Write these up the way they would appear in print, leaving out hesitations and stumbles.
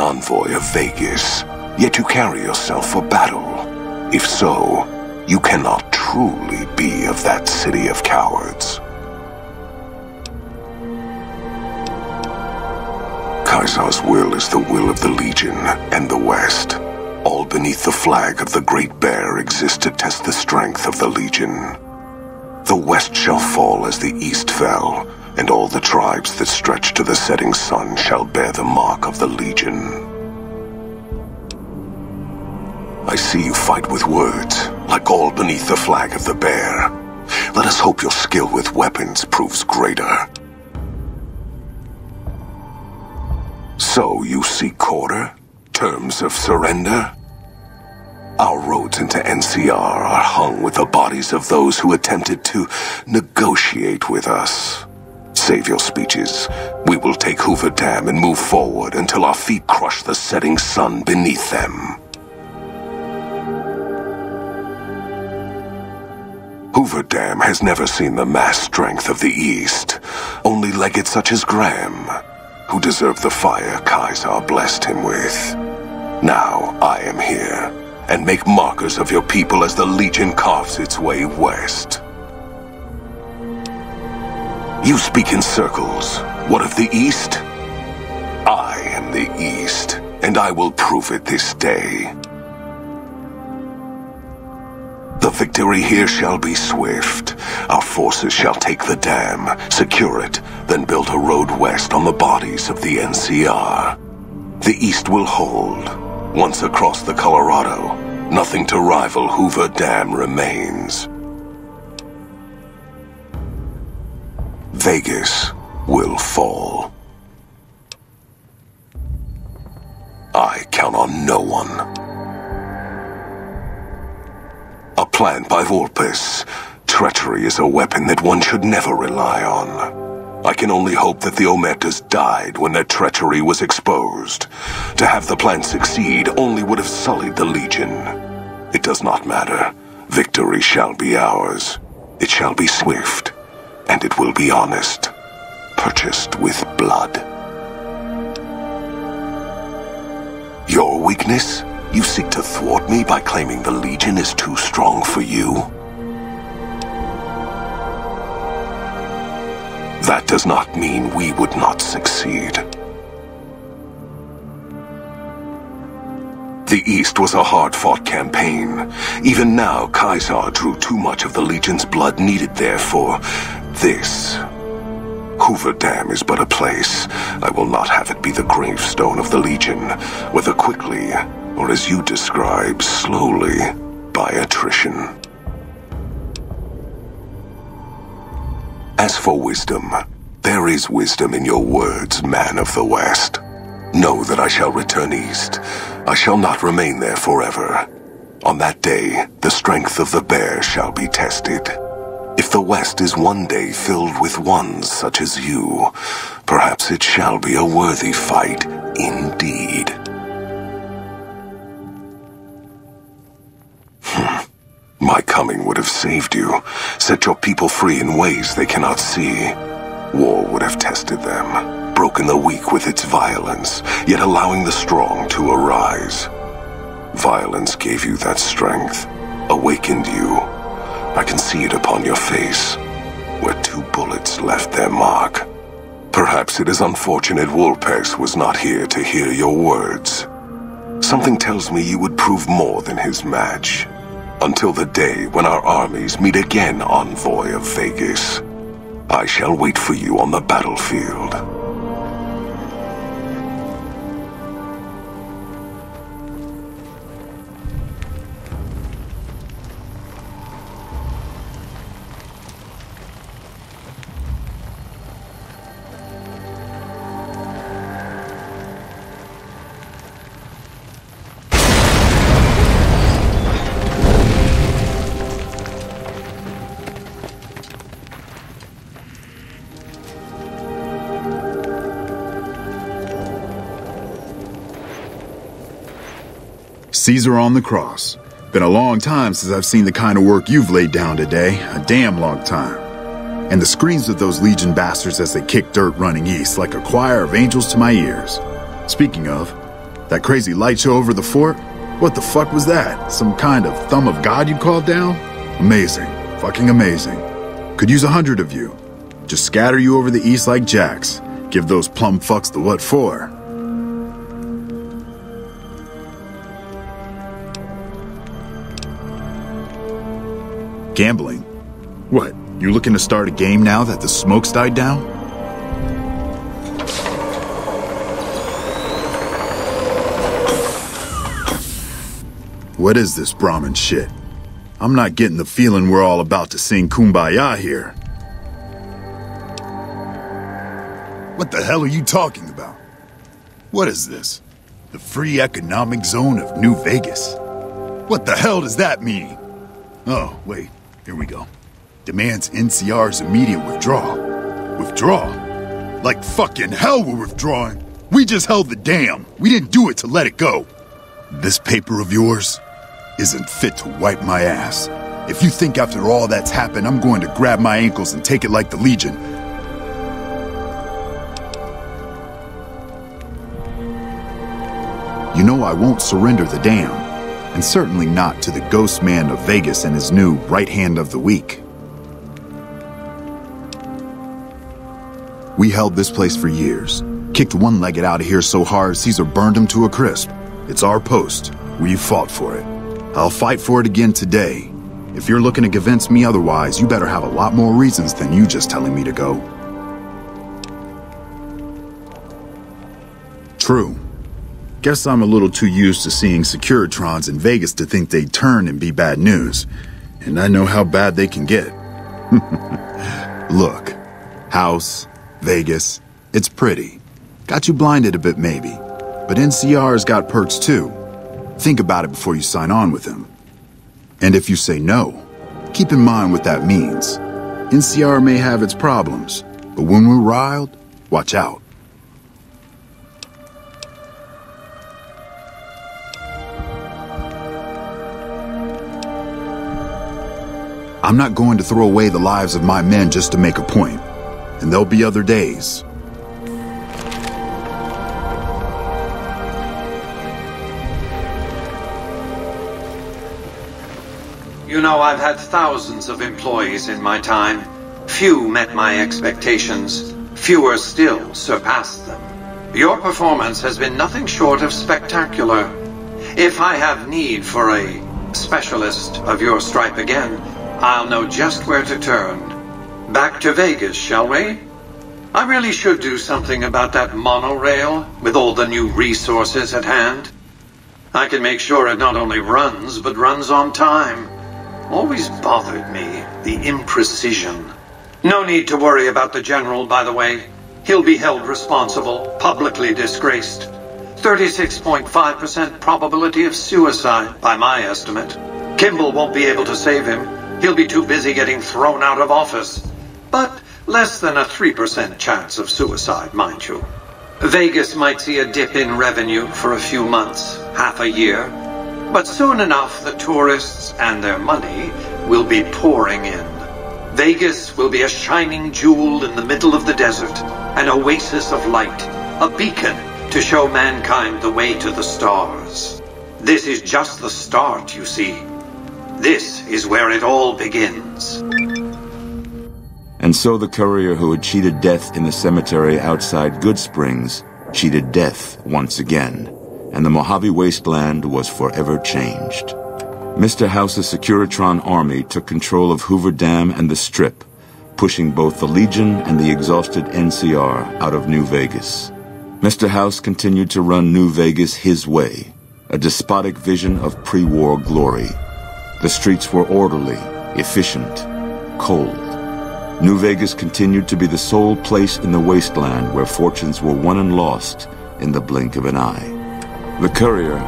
envoy of Vegas, yet you carry yourself for battle. If so, you cannot truly be of that city of cowards. Caesar's will is the will of the Legion and the West. All beneath the flag of the Great Bear exist to test the strength of the Legion. The West shall fall as the East fell, and all the tribes that stretch to the setting sun shall bear the mark of the Legion. I see you fight with words, like all beneath the flag of the Bear. Let us hope your skill with weapons proves greater. So you seek quarter? Terms of surrender? Our roads into NCR are hung with the bodies of those who attempted to negotiate with us. Save your speeches. We will take Hoover Dam and move forward until our feet crush the setting sun beneath them. Hoover Dam has never seen the mass strength of the East. Only legates such as Graham, who deserve the fire Caesar blessed him with. Now I am here, and make markers of your people as the Legion carves its way west. You speak in circles. What of the East? I am the East, and I will prove it this day. The victory here shall be swift. Our forces shall take the dam, secure it, then build a road west on the bodies of the NCR. The East will hold. Once across the Colorado, nothing to rival Hoover Dam remains. Vegas will fall. I count on no one. A plan by Vulpes. Treachery is a weapon that one should never rely on. I can only hope that the Omertas died when their treachery was exposed. To have the plan succeed only would have sullied the Legion. It does not matter. Victory shall be ours. It shall be swift, and it will be honest. Purchased with blood. Your weakness? You seek to thwart me by claiming the Legion is too strong for you? That does not mean we would not succeed. The East was a hard-fought campaign. Even now, Caesar drew too much of the Legion's blood needed there for this. Hoover Dam is but a place. I will not have it be the gravestone of the Legion, whether quickly, or as you describe, slowly, by attrition. As for wisdom, there is wisdom in your words, man of the West. Know that I shall return east. I shall not remain there forever. On that day, the strength of the Bear shall be tested. If the West is one day filled with ones such as you, perhaps it shall be a worthy fight indeed. My coming would have saved you, set your people free in ways they cannot see. War would have tested them, broken the weak with its violence, yet allowing the strong to arise. Violence gave you that strength, awakened you. I can see it upon your face, where 2 bullets left their mark. Perhaps it is unfortunate Vulpes was not here to hear your words. Something tells me you would prove more than his match. Until the day when our armies meet again, envoy of Vegas. I shall wait for you on the battlefield. Caesar on the cross. Been a long time since I've seen the kind of work you've laid down today. A damn long time. And the screams of those Legion bastards as they kick dirt running east like a choir of angels to my ears. Speaking of, That crazy light show over the fort? What the fuck was that? Some kind of thumb of God you called down? Amazing. Fucking amazing. Could use 100 of you. Just scatter you over the east like jacks. Give those plum fucks the what for. Gambling? What, you looking to start a game now that the smoke's died down? What is this Brahmin shit? I'm not getting the feeling we're all about to sing Kumbaya here. What the hell are you talking about? What is this? The free economic zone of New Vegas? What the hell does that mean? Oh, wait, here we go. Demands NCR's immediate withdrawal. Withdraw? Like fucking hell we're withdrawing. We just held the dam. We didn't do it to let it go. This paper of yours isn't fit to wipe my ass. If you think after all that's happened, I'm going to grab my ankles and take it like the Legion. You know I won't surrender the dam, and certainly not to the ghost man of Vegas and his new right hand of the week. We held this place for years. Kicked one-legged out of here so hard Caesar burned him to a crisp. It's our post. We fought for it. I'll fight for it again today. If you're looking to convince me otherwise, you better have a lot more reasons than you just telling me to go. True. Guess I'm a little too used to seeing Securitrons in Vegas to think they'd turn and be bad news. And I know how bad they can get. Look, House, Vegas, it's pretty. Got you blinded a bit maybe. But NCR's got perks too. Think about it before you sign on with him. And if you say no, keep in mind what that means. NCR may have its problems, but when we're riled, watch out. I'm not going to throw away the lives of my men just to make a point. And there'll be other days. You know, I've had thousands of employees in my time. Few met my expectations. Fewer still surpassed them. Your performance has been nothing short of spectacular. If I have need for a specialist of your stripe again, I'll know just where to turn. Back to Vegas, shall we? I really should do something about that monorail with all the new resources at hand. I can make sure it not only runs, but runs on time. Always bothered me, the imprecision. No need to worry about the General, by the way. He'll be held responsible, publicly disgraced. 36.5% probability of suicide, by my estimate. Kimball won't be able to save him. He'll be too busy getting thrown out of office. But less than a 3% chance of suicide, mind you. Vegas might see a dip in revenue for a few months, half a year. But soon enough, the tourists and their money will be pouring in. Vegas will be a shining jewel in the middle of the desert, an oasis of light, a beacon to show mankind the way to the stars. This is just the start, you see. This is where it all begins. And so the courier who had cheated death in the cemetery outside Goodsprings cheated death once again, and the Mojave Wasteland was forever changed. Mr. House's Securitron army took control of Hoover Dam and the Strip, pushing both the Legion and the exhausted NCR out of New Vegas. Mr. House continued to run New Vegas his way, a despotic vision of pre-war glory. The streets were orderly, efficient, cold. New Vegas continued to be the sole place in the wasteland where fortunes were won and lost in the blink of an eye. The courier,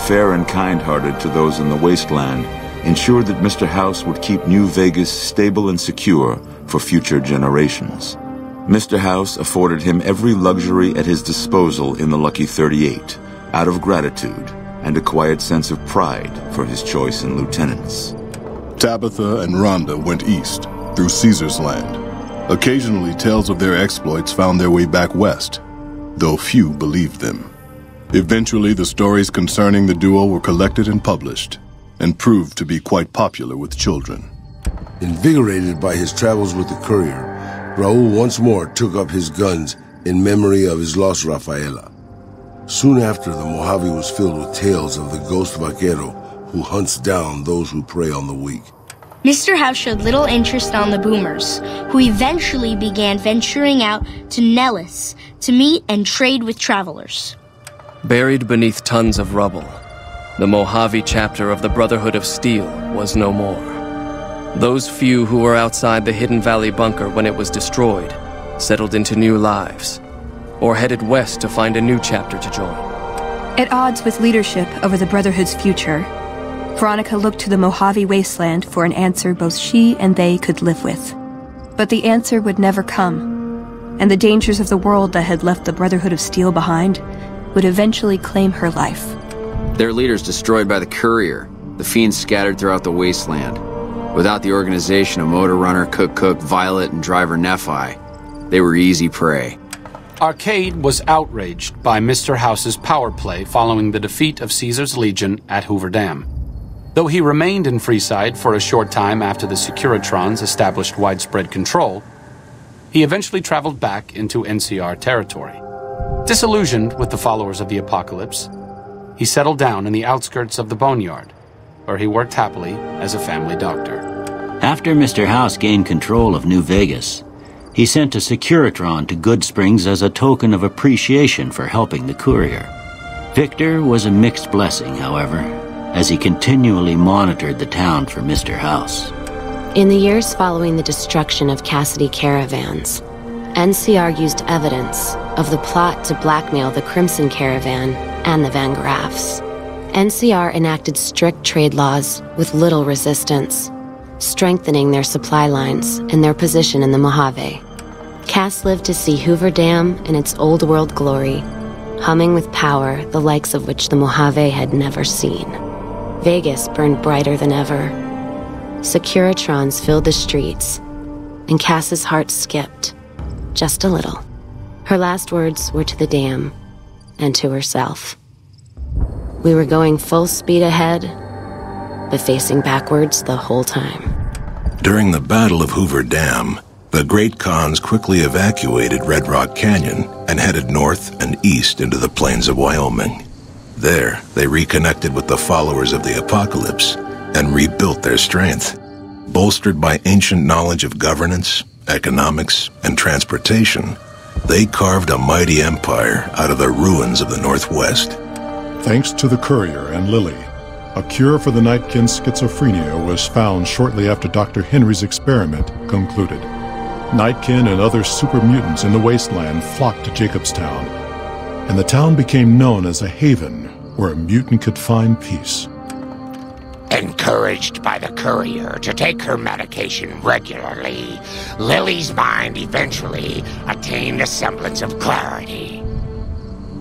fair and kind-hearted to those in the wasteland, ensured that Mr. House would keep New Vegas stable and secure for future generations. Mr. House afforded him every luxury at his disposal in the Lucky 38, out of gratitude and a quiet sense of pride for his choice in lieutenants. Tabitha and Rhonda went east, through Caesar's land. Occasionally, tales of their exploits found their way back west, though few believed them. Eventually, the stories concerning the duo were collected and published, and proved to be quite popular with children. Invigorated by his travels with the courier, Raul once more took up his guns in memory of his lost Rafaela. Soon after, the Mojave was filled with tales of the ghost vaquero who hunts down those who prey on the weak. Mr. House showed little interest on the boomers, who eventually began venturing out to Nellis to meet and trade with travelers. Buried beneath tons of rubble, the Mojave chapter of the Brotherhood of Steel was no more. Those few who were outside the Hidden Valley bunker when it was destroyed settled into new lives, or headed west to find a new chapter to join. At odds with leadership over the Brotherhood's future, Veronica looked to the Mojave wasteland for an answer both she and they could live with. But the answer would never come, and the dangers of the world that had left the Brotherhood of Steel behind would eventually claim her life. Their leaders destroyed by the courier, the fiends scattered throughout the wasteland. Without the organization of Motor Runner, Cook, Violet, and Driver Nephi, they were easy prey. Arcade was outraged by Mr. House's power play following the defeat of Caesar's Legion at Hoover Dam. Though he remained in Freeside for a short time after the Securitrons established widespread control, he eventually traveled back into NCR territory. Disillusioned with the followers of the Apocalypse, he settled down in the outskirts of the Boneyard, where he worked happily as a family doctor. After Mr. House gained control of New Vegas, he sent a Securitron to Goodsprings as a token of appreciation for helping the courier. Victor was a mixed blessing, however, as he continually monitored the town for Mr. House. In the years following the destruction of Cassidy Caravans, NCR used evidence of the plot to blackmail the Crimson Caravan and the Van Graffs. NCR enacted strict trade laws with little resistance, strengthening their supply lines and their position in the Mojave. Cass lived to see Hoover Dam in its old world glory, humming with power the likes of which the Mojave had never seen. Vegas burned brighter than ever. Securitrons filled the streets, and Cass's heart skipped, just a little. Her last words were to the dam, and to herself. We were going full speed ahead, but facing backwards the whole time. During the Battle of Hoover Dam, the Great Khans quickly evacuated Red Rock Canyon and headed north and east into the plains of Wyoming. There, they reconnected with the followers of the Apocalypse and rebuilt their strength. Bolstered by ancient knowledge of governance, economics, and transportation, they carved a mighty empire out of the ruins of the Northwest. Thanks to the courier and Lily, a cure for the Nightkin's schizophrenia was found shortly after Dr. Henry's experiment concluded. Nightkin and other super mutants in the wasteland flocked to Jacobstown, and the town became known as a haven where a mutant could find peace. Encouraged by the courier to take her medication regularly, Lily's mind eventually attained a semblance of clarity.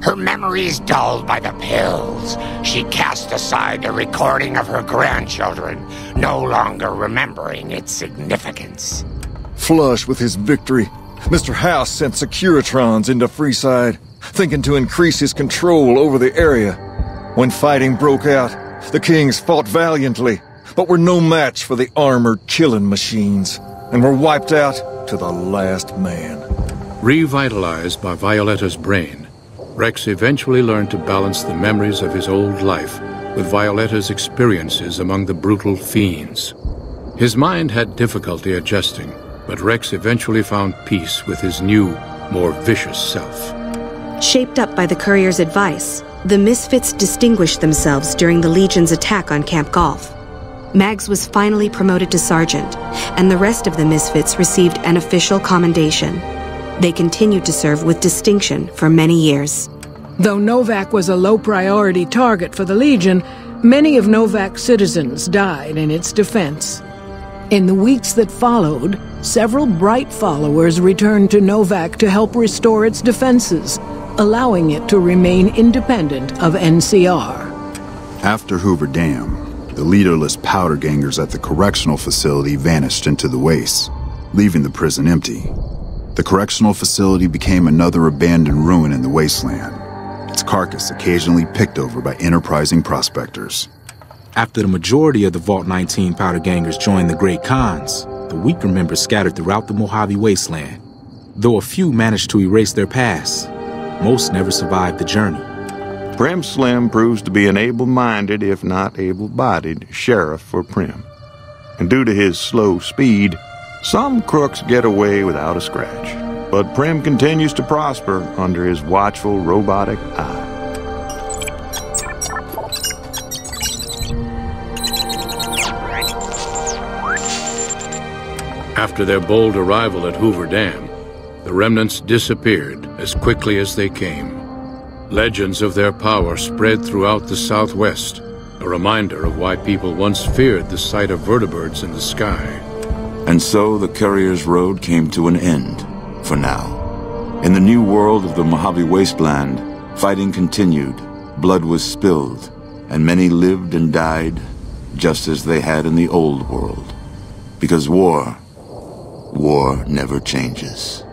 Her memories dulled by the pills, she cast aside the recording of her grandchildren, no longer remembering its significance. Flush with his victory, Mr. House sent Securitrons into Freeside, thinking to increase his control over the area. When fighting broke out, the Kings fought valiantly, but were no match for the armored killing machines, and were wiped out to the last man. Revitalized by Violetta's brain, Rex eventually learned to balance the memories of his old life with Violetta's experiences among the brutal fiends. His mind had difficulty adjusting, but Rex eventually found peace with his new, more vicious self. Shaped up by the courier's advice, the Misfits distinguished themselves during the Legion's attack on Camp Golf. Mags was finally promoted to sergeant, and the rest of the Misfits received an official commendation. They continued to serve with distinction for many years. Though Novac was a low-priority target for the Legion, many of Novac's citizens died in its defense. In the weeks that followed, several bright followers returned to Novac to help restore its defenses, allowing it to remain independent of NCR. After Hoover Dam, the leaderless powder gangers at the correctional facility vanished into the wastes, leaving the prison empty. The correctional facility became another abandoned ruin in the wasteland. its carcass occasionally picked over by enterprising prospectors. After the majority of the Vault 19 powder gangers joined the Great Khans, the weaker members scattered throughout the Mojave Wasteland. Though a few managed to erase their past, most never survived the journey. Prim Slim proves to be an able-minded, if not able-bodied, sheriff for Prim. And due to his slow speed, some crooks get away without a scratch. But Prim continues to prosper under his watchful, robotic eye. After their bold arrival at Hoover Dam, the remnants disappeared as quickly as they came. Legends of their power spread throughout the Southwest, a reminder of why people once feared the sight of vertibirds in the sky. And so the Courier's Road came to an end, for now. In the new world of the Mojave Wasteland, fighting continued, blood was spilled, and many lived and died just as they had in the old world. Because war never changes.